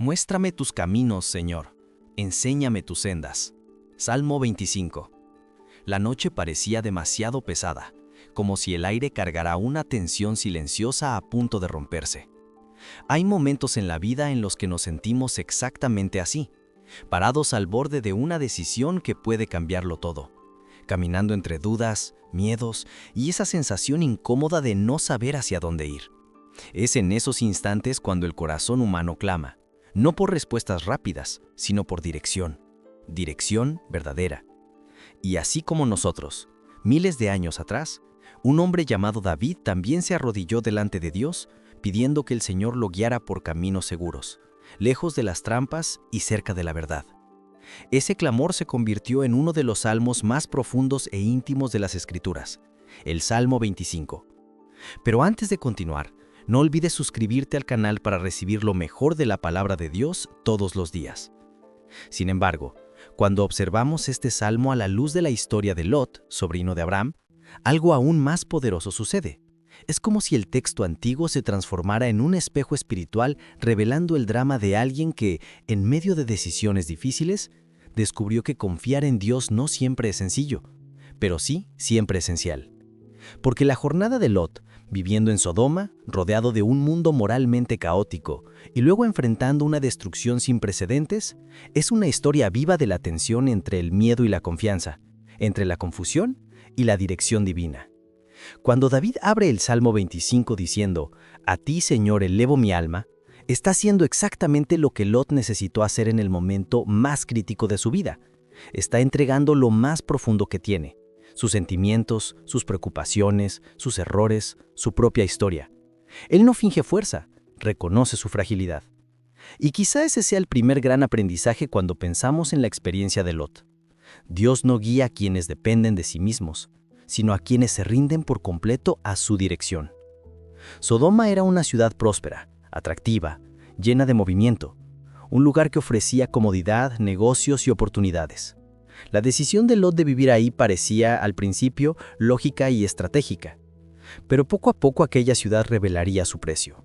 Muéstrame tus caminos, Señor. Enséñame tus sendas. Salmo 25. La noche parecía demasiado pesada, como si el aire cargara una tensión silenciosa a punto de romperse. Hay momentos en la vida en los que nos sentimos exactamente así, parados al borde de una decisión que puede cambiarlo todo, caminando entre dudas, miedos y esa sensación incómoda de no saber hacia dónde ir. Es en esos instantes cuando el corazón humano clama, no por respuestas rápidas, sino por dirección verdadera. Y así como nosotros, miles de años atrás, un hombre llamado David también se arrodilló delante de Dios, pidiendo que el Señor lo guiara por caminos seguros, lejos de las trampas y cerca de la verdad. Ese clamor se convirtió en uno de los salmos más profundos e íntimos de las Escrituras, el Salmo 25. Pero antes de continuar, no olvides suscribirte al canal para recibir lo mejor de la palabra de Dios todos los días. Sin embargo, cuando observamos este salmo a la luz de la historia de Lot, sobrino de Abraham, algo aún más poderoso sucede. Es como si el texto antiguo se transformara en un espejo espiritual revelando el drama de alguien que, en medio de decisiones difíciles, descubrió que confiar en Dios no siempre es sencillo, pero sí siempre esencial. Porque la jornada de Lot, viviendo en Sodoma, rodeado de un mundo moralmente caótico, y luego enfrentando una destrucción sin precedentes, es una historia viva de la tensión entre el miedo y la confianza, entre la confusión y la dirección divina. Cuando David abre el Salmo 25 diciendo, «A ti, Señor, elevo mi alma», está haciendo exactamente lo que Lot necesitó hacer en el momento más crítico de su vida. Está entregando lo más profundo que tiene, sus sentimientos, sus preocupaciones, sus errores, su propia historia. Él no finge fuerza, reconoce su fragilidad. Y quizá ese sea el primer gran aprendizaje cuando pensamos en la experiencia de Lot. Dios no guía a quienes dependen de sí mismos, sino a quienes se rinden por completo a su dirección. Sodoma era una ciudad próspera, atractiva, llena de movimiento, un lugar que ofrecía comodidad, negocios y oportunidades. La decisión de Lot de vivir ahí parecía, al principio, lógica y estratégica. Pero poco a poco aquella ciudad revelaría su precio.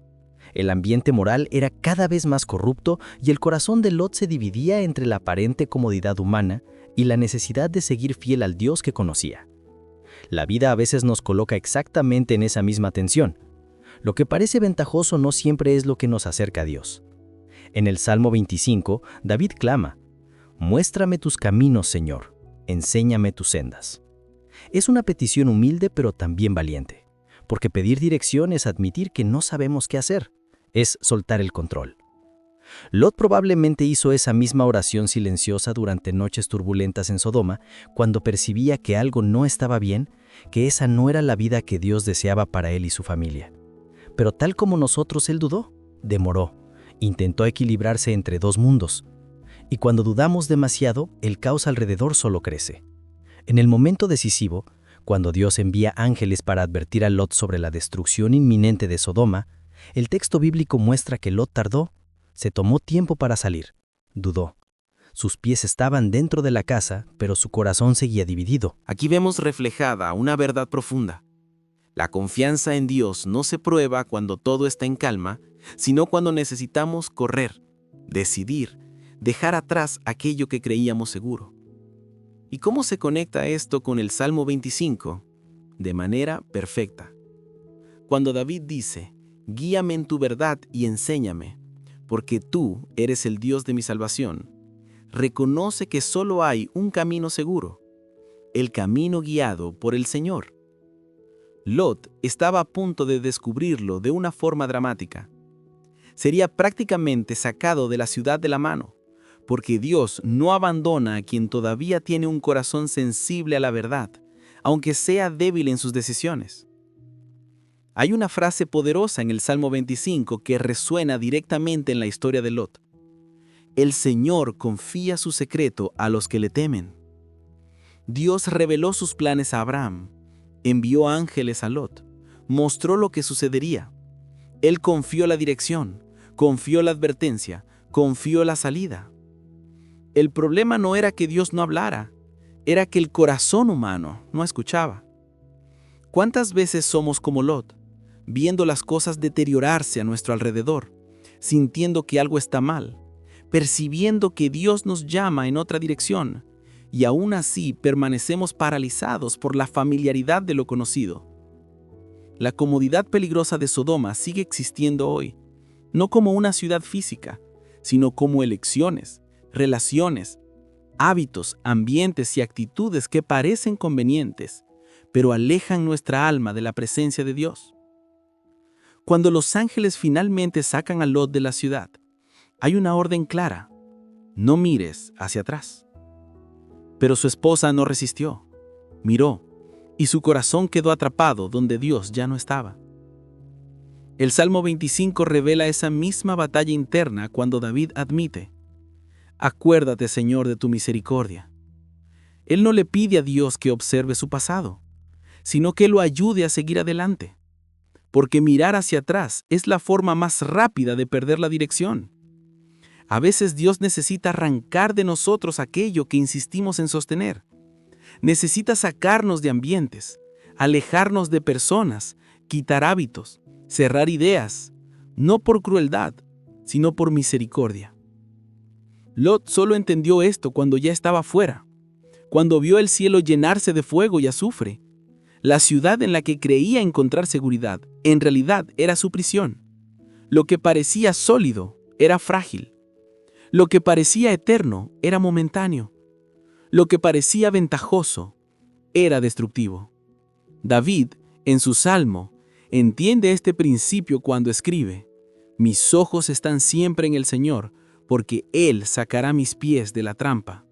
El ambiente moral era cada vez más corrupto y el corazón de Lot se dividía entre la aparente comodidad humana y la necesidad de seguir fiel al Dios que conocía. La vida a veces nos coloca exactamente en esa misma tensión. Lo que parece ventajoso no siempre es lo que nos acerca a Dios. En el Salmo 25, David clama, «Muéstrame tus caminos, Señor, enséñame tus sendas». Es una petición humilde pero también valiente, porque pedir dirección es admitir que no sabemos qué hacer, es soltar el control. Lot probablemente hizo esa misma oración silenciosa durante noches turbulentas en Sodoma, cuando percibía que algo no estaba bien, que esa no era la vida que Dios deseaba para él y su familia. Pero tal como nosotros, él dudó, demoró, intentó equilibrarse entre dos mundos. Y cuando dudamos demasiado, el caos alrededor solo crece. En el momento decisivo, cuando Dios envía ángeles para advertir a Lot sobre la destrucción inminente de Sodoma, el texto bíblico muestra que Lot tardó, se tomó tiempo para salir, dudó. Sus pies estaban dentro de la casa, pero su corazón seguía dividido. Aquí vemos reflejada una verdad profunda. La confianza en Dios no se prueba cuando todo está en calma, sino cuando necesitamos correr, decidir, dejar atrás aquello que creíamos seguro. ¿Y cómo se conecta esto con el Salmo 25? De manera perfecta. Cuando David dice, «Guíame en tu verdad y enséñame, porque tú eres el Dios de mi salvación», reconoce que solo hay un camino seguro, el camino guiado por el Señor. Lot estaba a punto de descubrirlo de una forma dramática. Sería prácticamente sacado de la ciudad de la mano, porque Dios no abandona a quien todavía tiene un corazón sensible a la verdad, aunque sea débil en sus decisiones. Hay una frase poderosa en el Salmo 25 que resuena directamente en la historia de Lot. El Señor confía su secreto a los que le temen. Dios reveló sus planes a Abraham, envió ángeles a Lot, mostró lo que sucedería. Él confió la dirección, confió la advertencia, confió la salida. El problema no era que Dios no hablara, era que el corazón humano no escuchaba. ¿Cuántas veces somos como Lot, viendo las cosas deteriorarse a nuestro alrededor, sintiendo que algo está mal, percibiendo que Dios nos llama en otra dirección, y aún así permanecemos paralizados por la familiaridad de lo conocido. La comodidad peligrosa de Sodoma sigue existiendo hoy, no como una ciudad física, sino como elecciones, relaciones, hábitos, ambientes y actitudes que parecen convenientes, pero alejan nuestra alma de la presencia de Dios. Cuando los ángeles finalmente sacan a Lot de la ciudad, hay una orden clara: no mires hacia atrás. Pero su esposa no resistió, miró, y su corazón quedó atrapado donde Dios ya no estaba. El Salmo 25 revela esa misma batalla interna cuando David admite: acuérdate, Señor, de tu misericordia. Él no le pide a Dios que observe su pasado, sino que lo ayude a seguir adelante, porque mirar hacia atrás es la forma más rápida de perder la dirección. A veces Dios necesita arrancar de nosotros aquello que insistimos en sostener. Necesita sacarnos de ambientes, alejarnos de personas, quitar hábitos, cerrar ideas, no por crueldad, sino por misericordia. Lot solo entendió esto cuando ya estaba fuera, cuando vio el cielo llenarse de fuego y azufre. La ciudad en la que creía encontrar seguridad, en realidad era su prisión. Lo que parecía sólido era frágil. Lo que parecía eterno era momentáneo. Lo que parecía ventajoso era destructivo. David, en su salmo, entiende este principio cuando escribe: mis ojos están siempre en el Señor, porque Él sacará mis pies de la trampa.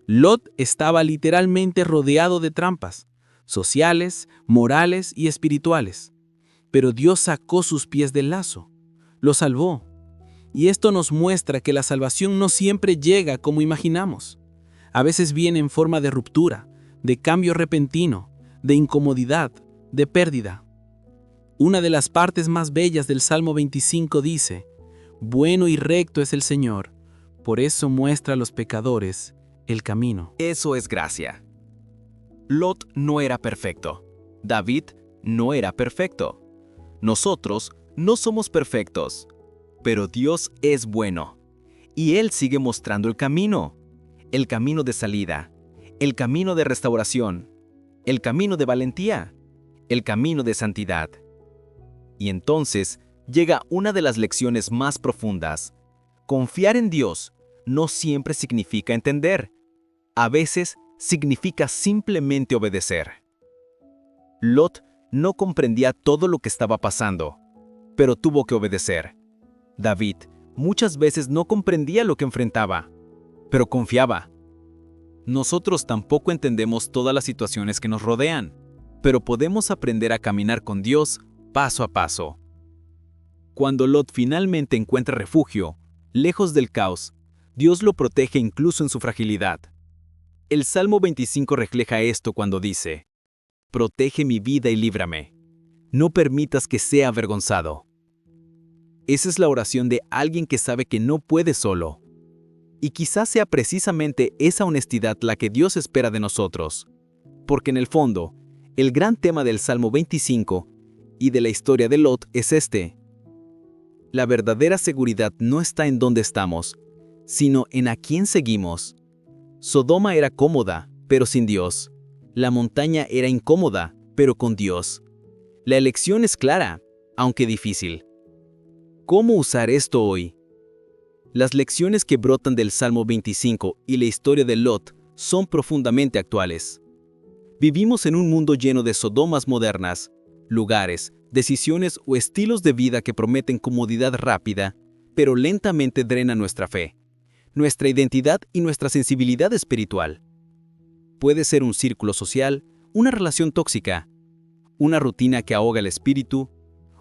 Lot estaba literalmente rodeado de trampas, sociales, morales y espirituales. Pero Dios sacó sus pies del lazo, lo salvó. Y esto nos muestra que la salvación no siempre llega como imaginamos. A veces viene en forma de ruptura, de cambio repentino, de incomodidad, de pérdida. Una de las partes más bellas del Salmo 25 dice: bueno y recto es el Señor, por eso muestra a los pecadores el camino. Eso es gracia. Lot no era perfecto. David no era perfecto. Nosotros no somos perfectos, pero Dios es bueno. Y Él sigue mostrando el camino de salida, el camino de restauración, el camino de valentía, el camino de santidad. Y entonces llega una de las lecciones más profundas. Confiar en Dios no siempre significa entender. A veces significa simplemente obedecer. Lot no comprendía todo lo que estaba pasando, pero tuvo que obedecer. David muchas veces no comprendía lo que enfrentaba, pero confiaba. Nosotros tampoco entendemos todas las situaciones que nos rodean, pero podemos aprender a caminar con Dios paso a paso. Cuando Lot finalmente encuentra refugio, lejos del caos, Dios lo protege incluso en su fragilidad. El Salmo 25 refleja esto cuando dice: protege mi vida y líbrame. No permitas que sea avergonzado. Esa es la oración de alguien que sabe que no puede solo. Y quizás sea precisamente esa honestidad la que Dios espera de nosotros. Porque en el fondo, el gran tema del Salmo 25 y de la historia de Lot es este: la verdadera seguridad no está en dónde estamos, sino en a quién seguimos. Sodoma era cómoda, pero sin Dios. La montaña era incómoda, pero con Dios. La elección es clara, aunque difícil. ¿Cómo usar esto hoy? Las lecciones que brotan del Salmo 25 y la historia de Lot son profundamente actuales. Vivimos en un mundo lleno de sodomas modernas, lugares, decisiones o estilos de vida que prometen comodidad rápida, pero lentamente drenan nuestra fe, nuestra identidad y nuestra sensibilidad espiritual. Puede ser un círculo social, una relación tóxica, una rutina que ahoga el espíritu,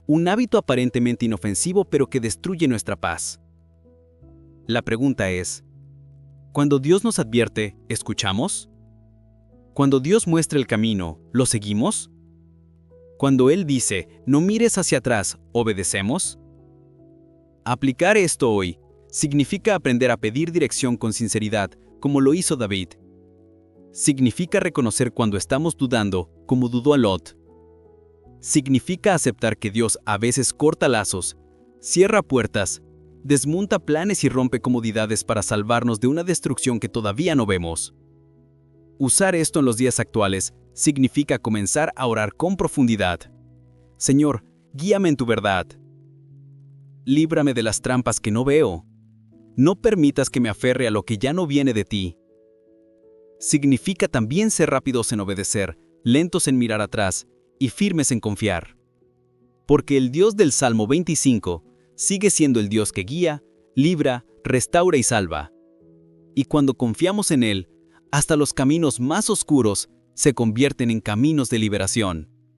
un hábito aparentemente inofensivo pero que destruye nuestra paz. La pregunta es: cuando Dios nos advierte, ¿escuchamos? Cuando Dios muestra el camino, ¿lo seguimos? Cuando Él dice, no mires hacia atrás, ¿obedecemos? Aplicar esto hoy significa aprender a pedir dirección con sinceridad, como lo hizo David. Significa reconocer cuando estamos dudando, como dudó Lot. Significa aceptar que Dios a veces corta lazos, cierra puertas desmonta planes y rompe comodidades para salvarnos de una destrucción que todavía no vemos. Usar esto en los días actuales significa comenzar a orar con profundidad. Señor, guíame en tu verdad. Líbrame de las trampas que no veo. No permitas que me aferre a lo que ya no viene de ti. Significa también ser rápidos en obedecer, lentos en mirar atrás y firmes en confiar. Porque el Dios del Salmo 25 sigue siendo el Dios que guía, libra, restaura y salva. Y cuando confiamos en Él, hasta los caminos más oscuros se convierten en caminos de liberación.